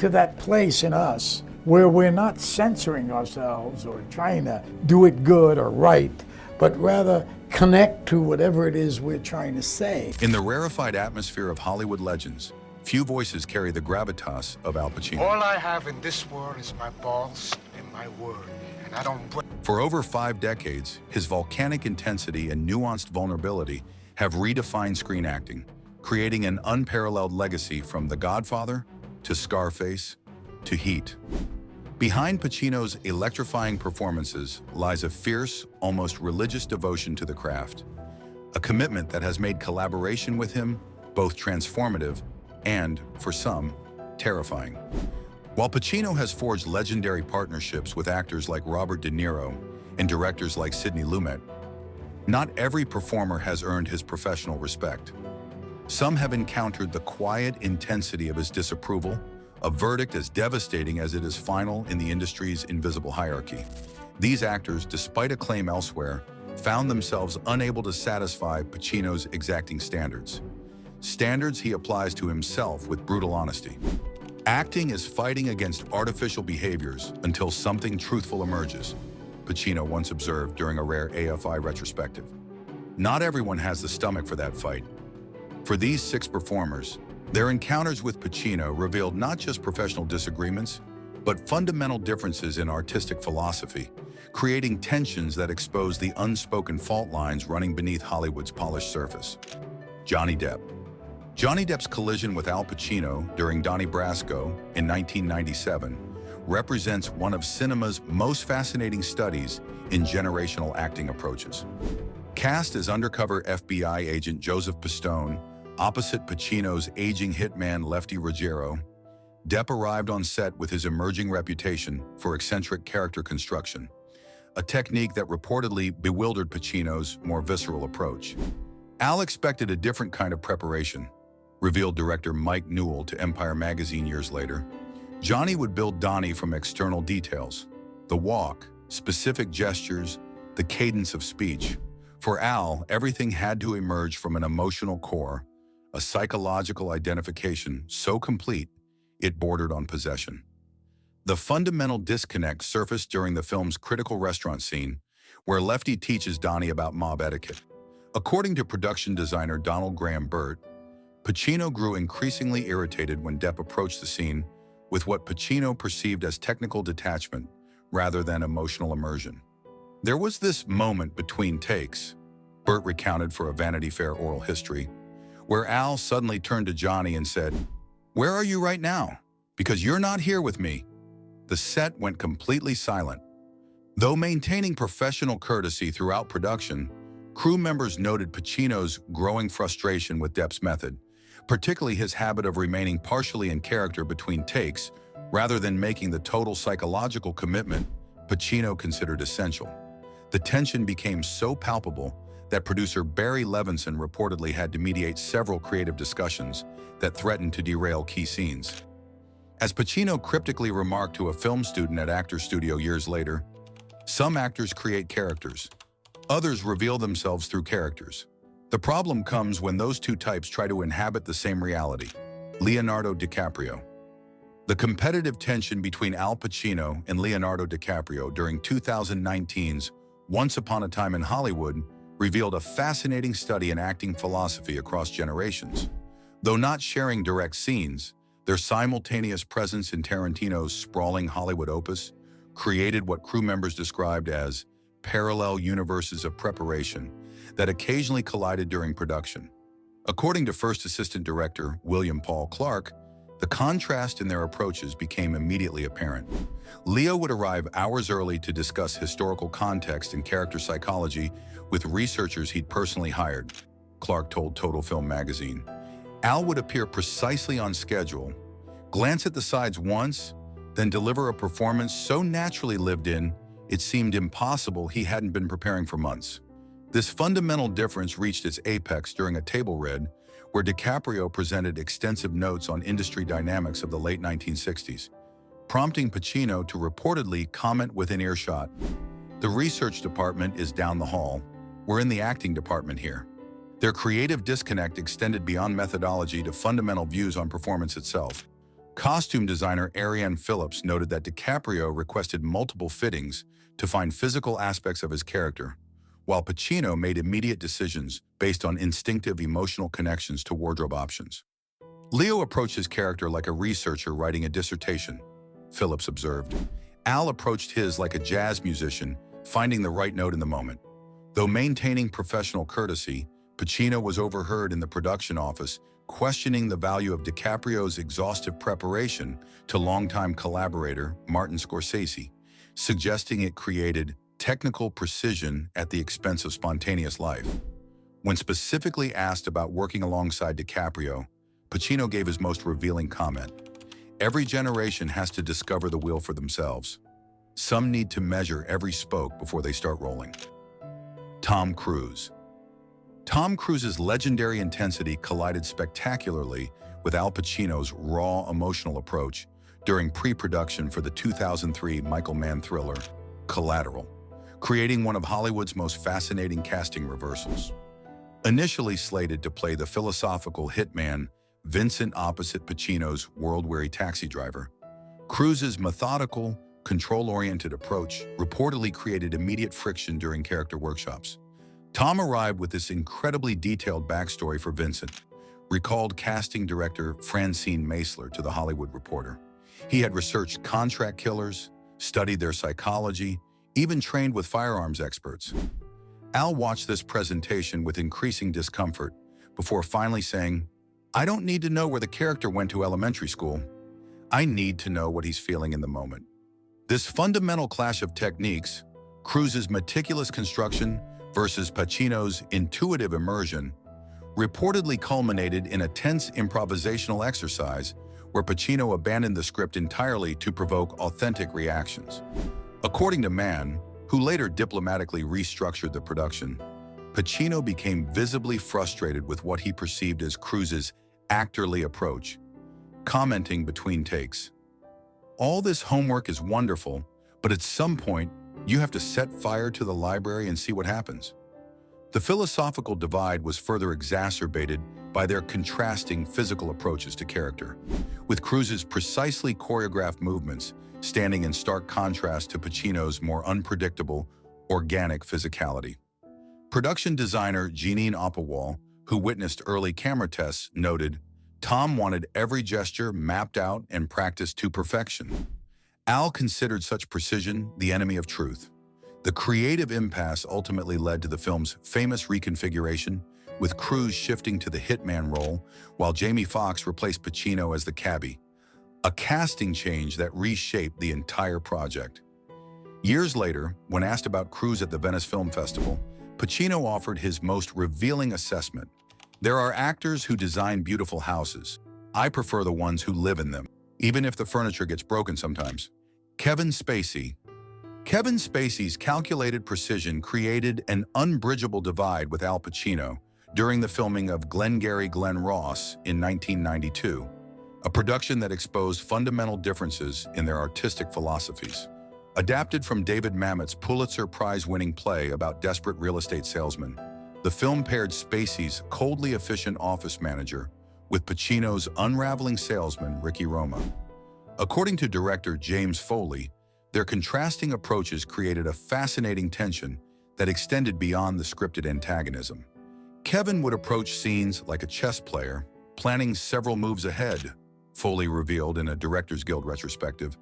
to that place in us where we're not censoring ourselves or trying to do it good or right, but rather connect to whatever it is we're trying to say. In the rarefied atmosphere of Hollywood legends, few voices carry the gravitas of Al Pacino. All I have in this world is my balls and my word, and I don't break. For over 5 decades, his volcanic intensity and nuanced vulnerability have redefined screen acting, creating an unparalleled legacy from The Godfather to Scarface to Heat. Behind Pacino's electrifying performances lies a fierce, almost religious devotion to the craft, a commitment that has made collaboration with him both transformative and, for some, terrifying. While Pacino has forged legendary partnerships with actors like Robert De Niro and directors like Sidney Lumet, not every performer has earned his professional respect. Some have encountered the quiet intensity of his disapproval, a verdict as devastating as it is final in the industry's invisible hierarchy. These actors, despite acclaim elsewhere, found themselves unable to satisfy Pacino's exacting standards. Standards he applies to himself with brutal honesty. Acting is fighting against artificial behaviors until something truthful emerges, Pacino once observed during a rare AFI retrospective. Not everyone has the stomach for that fight. For these 6 performers, their encounters with Pacino revealed not just professional disagreements, but fundamental differences in artistic philosophy, creating tensions that expose the unspoken fault lines running beneath Hollywood's polished surface. Johnny Depp. Johnny Depp's collision with Al Pacino during Donnie Brasco in 1997 represents one of cinema's most fascinating studies in generational acting approaches. Cast as undercover FBI agent Joseph Pistone, opposite Pacino's aging hitman Lefty Ruggiero, Depp arrived on set with his emerging reputation for eccentric character construction, a technique that reportedly bewildered Pacino's more visceral approach. Al expected a different kind of preparation, revealed director Mike Newell to Empire magazine years later. Johnny would build Donnie from external details, the walk, specific gestures, the cadence of speech. For Al, everything had to emerge from an emotional core, a psychological identification so complete it bordered on possession. The fundamental disconnect surfaced during the film's critical restaurant scene, where Lefty teaches Donnie about mob etiquette. According to production designer Donald Graham Burt, Pacino grew increasingly irritated when Depp approached the scene with what Pacino perceived as technical detachment rather than emotional immersion. There was this moment between takes, Burt recounted for a Vanity Fair oral history, where Al suddenly turned to Johnny and said, "Where are you right now? Because you're not here with me." The set went completely silent. Though maintaining professional courtesy throughout production, crew members noted Pacino's growing frustration with Depp's method, particularly his habit of remaining partially in character between takes rather than making the total psychological commitment Pacino considered essential. The tension became so palpable that producer Barry Levinson reportedly had to mediate several creative discussions that threatened to derail key scenes. As Pacino cryptically remarked to a film student at Actors Studio years later, "Some actors create characters. Others reveal themselves through characters. The problem comes when those two types try to inhabit the same reality." Leonardo DiCaprio. The competitive tension between Al Pacino and Leonardo DiCaprio during 2019's Once Upon a Time in Hollywood revealed a fascinating study in acting philosophy across generations. Though not sharing direct scenes, their simultaneous presence in Tarantino's sprawling Hollywood opus created what crew members described as parallel universes of preparation that occasionally collided during production. According to first assistant director William Paul Clark, the contrast in their approaches became immediately apparent. Leo would arrive hours early to discuss historical context and character psychology with researchers he'd personally hired, Clark told Total Film magazine. Al would appear precisely on schedule, glance at the sides once, then deliver a performance so naturally lived in, it seemed impossible he hadn't been preparing for months. This fundamental difference reached its apex during a table read, where DiCaprio presented extensive notes on industry dynamics of the late 1960s, prompting Pacino to reportedly comment within earshot, "The research department is down the hall. We're in the acting department here." Their creative disconnect extended beyond methodology to fundamental views on performance itself. Costume designer Ariane Phillips noted that DiCaprio requested multiple fittings to find physical aspects of his character, while Pacino made immediate decisions based on instinctive emotional connections to wardrobe options. Leo approached his character like a researcher writing a dissertation, Phillips observed. Al approached his like a jazz musician, finding the right note in the moment. Though maintaining professional courtesy, Pacino was overheard in the production office questioning the value of DiCaprio's exhaustive preparation to longtime collaborator Martin Scorsese, suggesting it created technical precision at the expense of spontaneous life. When specifically asked about working alongside DiCaprio, Pacino gave his most revealing comment. Every generation has to discover the wheel for themselves. Some need to measure every spoke before they start rolling. Tom Cruise. Tom Cruise's legendary intensity collided spectacularly with Al Pacino's raw emotional approach during pre-production for the 2003 Michael Mann thriller, Collateral, creating one of Hollywood's most fascinating casting reversals. Initially slated to play the philosophical hitman Vincent opposite Pacino's world-weary taxi driver, Cruise's methodical, control-oriented approach reportedly created immediate friction during character workshops. Tom arrived with this incredibly detailed backstory for Vincent, recalled casting director Francine Maisler to The Hollywood Reporter. He had researched contract killers, studied their psychology, even trained with firearms experts. Al watched this presentation with increasing discomfort before finally saying, "I don't need to know where the character went to elementary school. I need to know what he's feeling in the moment." This fundamental clash of techniques, Cruise's meticulous construction versus Pacino's intuitive immersion, reportedly culminated in a tense improvisational exercise where Pacino abandoned the script entirely to provoke authentic reactions. According to Mann, who later diplomatically restructured the production, Pacino became visibly frustrated with what he perceived as Cruise's actorly approach, commenting between takes, "All this homework is wonderful, but at some point, you have to set fire to the library and see what happens." The philosophical divide was further exacerbated by their contrasting physical approaches to character, with Cruise's precisely choreographed movements standing in stark contrast to Pacino's more unpredictable, organic physicality. Production designer Jeanine Opawal, who witnessed early camera tests, noted, "Tom wanted every gesture mapped out and practiced to perfection." Al considered such precision the enemy of truth. The creative impasse ultimately led to the film's famous reconfiguration, with Cruz shifting to the hitman role while Jamie Foxx replaced Pacino as the cabbie, a casting change that reshaped the entire project. Years later, when asked about Cruz at the Venice Film Festival, Pacino offered his most revealing assessment. "There are actors who design beautiful houses. I prefer the ones who live in them, even if the furniture gets broken sometimes." Kevin Spacey. Kevin Spacey's calculated precision created an unbridgeable divide with Al Pacino during the filming of Glengarry Glen Ross in 1992, a production that exposed fundamental differences in their artistic philosophies. Adapted from David Mamet's Pulitzer Prize-winning play about desperate real estate salesmen, the film paired Spacey's coldly efficient office manager with Pacino's unraveling salesman, Ricky Roma. According to director James Foley, their contrasting approaches created a fascinating tension that extended beyond the scripted antagonism. Kevin would approach scenes like a chess player, planning several moves ahead, Foley revealed in a Directors Guild retrospective.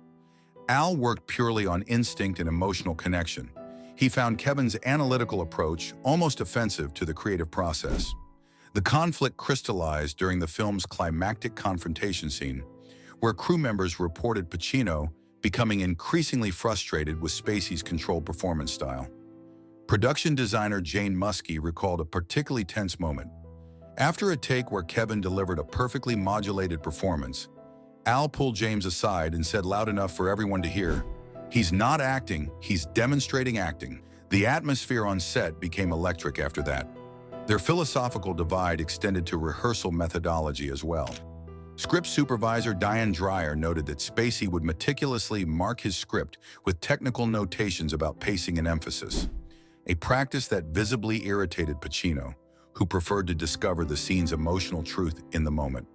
Al worked purely on instinct and emotional connection. He found Kevin's analytical approach almost offensive to the creative process. The conflict crystallized during the film's climactic confrontation scene, where crew members reported Pacino becoming increasingly frustrated with Spacey's controlled performance style. Production designer Jane Muskie recalled a particularly tense moment. After a take where Kevin delivered a perfectly modulated performance, Al pulled James aside and said loud enough for everyone to hear, "He's not acting, he's demonstrating acting." The atmosphere on set became electric after that. Their philosophical divide extended to rehearsal methodology as well. Script supervisor Diane Dreyer noted that Spacey would meticulously mark his script with technical notations about pacing and emphasis, a practice that visibly irritated Pacino, who preferred to discover the scene's emotional truth in the moment.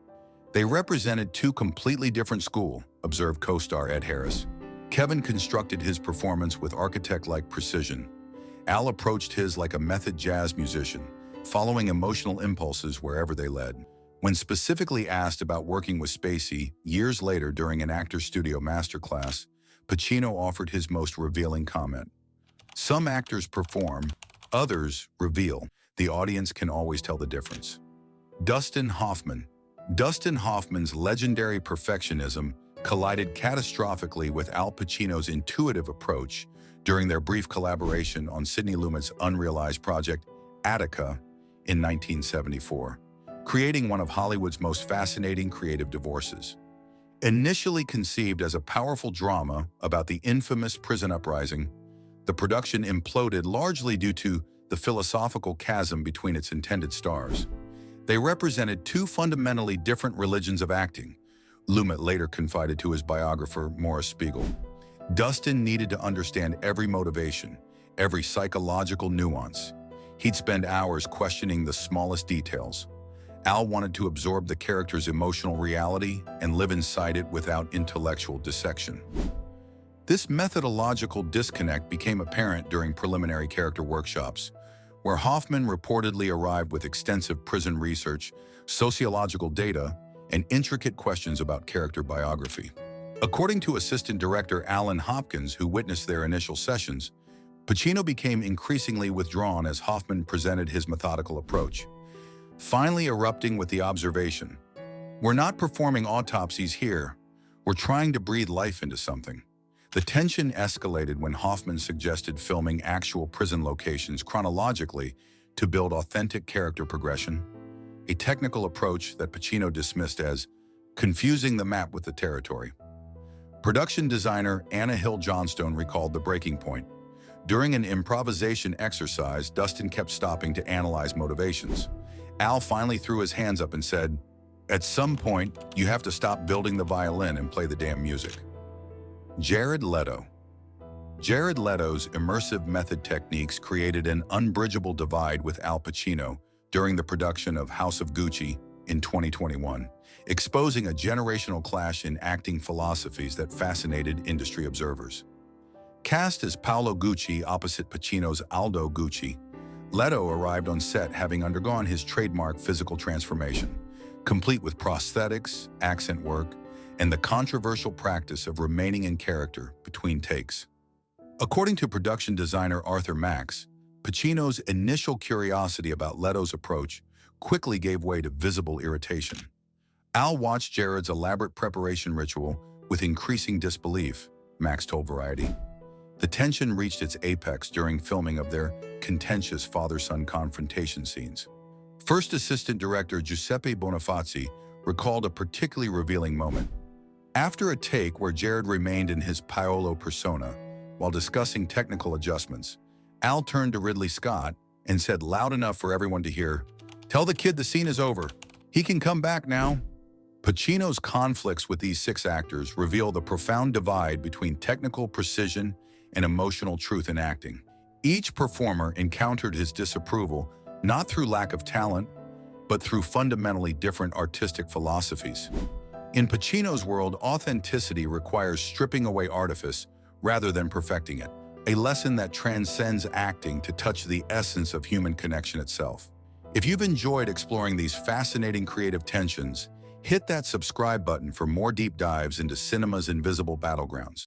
They represented two completely different schools, observed co-star Ed Harris. Kevin constructed his performance with architect-like precision. Al approached his like a method jazz musician, following emotional impulses wherever they led. When specifically asked about working with Spacy years later during an actor studio masterclass, Pacino offered his most revealing comment. Some actors perform, others reveal. The audience can always tell the difference. Dustin Hoffman. Dustin Hoffman's legendary perfectionism collided catastrophically with Al Pacino's intuitive approach during their brief collaboration on Sidney Lumet's unrealized project, Attica, in 1974, creating one of Hollywood's most fascinating creative divorces. Initially conceived as a powerful drama about the infamous prison uprising, the production imploded largely due to the philosophical chasm between its intended stars. They represented two fundamentally different religions of acting, Lumet later confided to his biographer, Morris Spiegel. Dustin needed to understand every motivation, every psychological nuance. He'd spend hours questioning the smallest details. Al wanted to absorb the character's emotional reality and live inside it without intellectual dissection. This methodological disconnect became apparent during preliminary character workshops, where Hoffman reportedly arrived with extensive prison research, sociological data, and intricate questions about character biography. According to assistant director Alan Hopkins, who witnessed their initial sessions, Pacino became increasingly withdrawn as Hoffman presented his methodical approach, finally erupting with the observation, "We're not performing autopsies here. We're trying to breathe life into something." The tension escalated when Hoffman suggested filming actual prison locations chronologically to build authentic character progression, a technical approach that Pacino dismissed as confusing the map with the territory. Production designer Anna Hill Johnstone recalled the breaking point. During an improvisation exercise, Dustin kept stopping to analyze motivations. Al finally threw his hands up and said, "At some point, you have to stop building the violin and play the damn music." Jared Leto. Jared Leto's immersive method techniques created an unbridgeable divide with Al Pacino during the production of House of Gucci in 2021, exposing a generational clash in acting philosophies that fascinated industry observers. Cast as Paolo Gucci opposite Pacino's Aldo Gucci, Leto arrived on set having undergone his trademark physical transformation, complete with prosthetics, accent work, and the controversial practice of remaining in character between takes. According to production designer Arthur Max, Pacino's initial curiosity about Leto's approach quickly gave way to visible irritation. Al watched Jared's elaborate preparation ritual with increasing disbelief, Max told Variety. The tension reached its apex during filming of their contentious father-son confrontation scenes. First assistant director Giuseppe Bonifazi recalled a particularly revealing moment. After a take where Jared remained in his Paolo persona while discussing technical adjustments, Al turned to Ridley Scott and said loud enough for everyone to hear, "Tell the kid the scene is over. He can come back now." Pacino's conflicts with these six actors reveal the profound divide between technical precision and emotional truth in acting. Each performer encountered his disapproval not through lack of talent, but through fundamentally different artistic philosophies. In Pacino's world, authenticity requires stripping away artifice rather than perfecting it, a lesson that transcends acting to touch the essence of human connection itself. If you've enjoyed exploring these fascinating creative tensions, hit that subscribe button for more deep dives into cinema's invisible battlegrounds.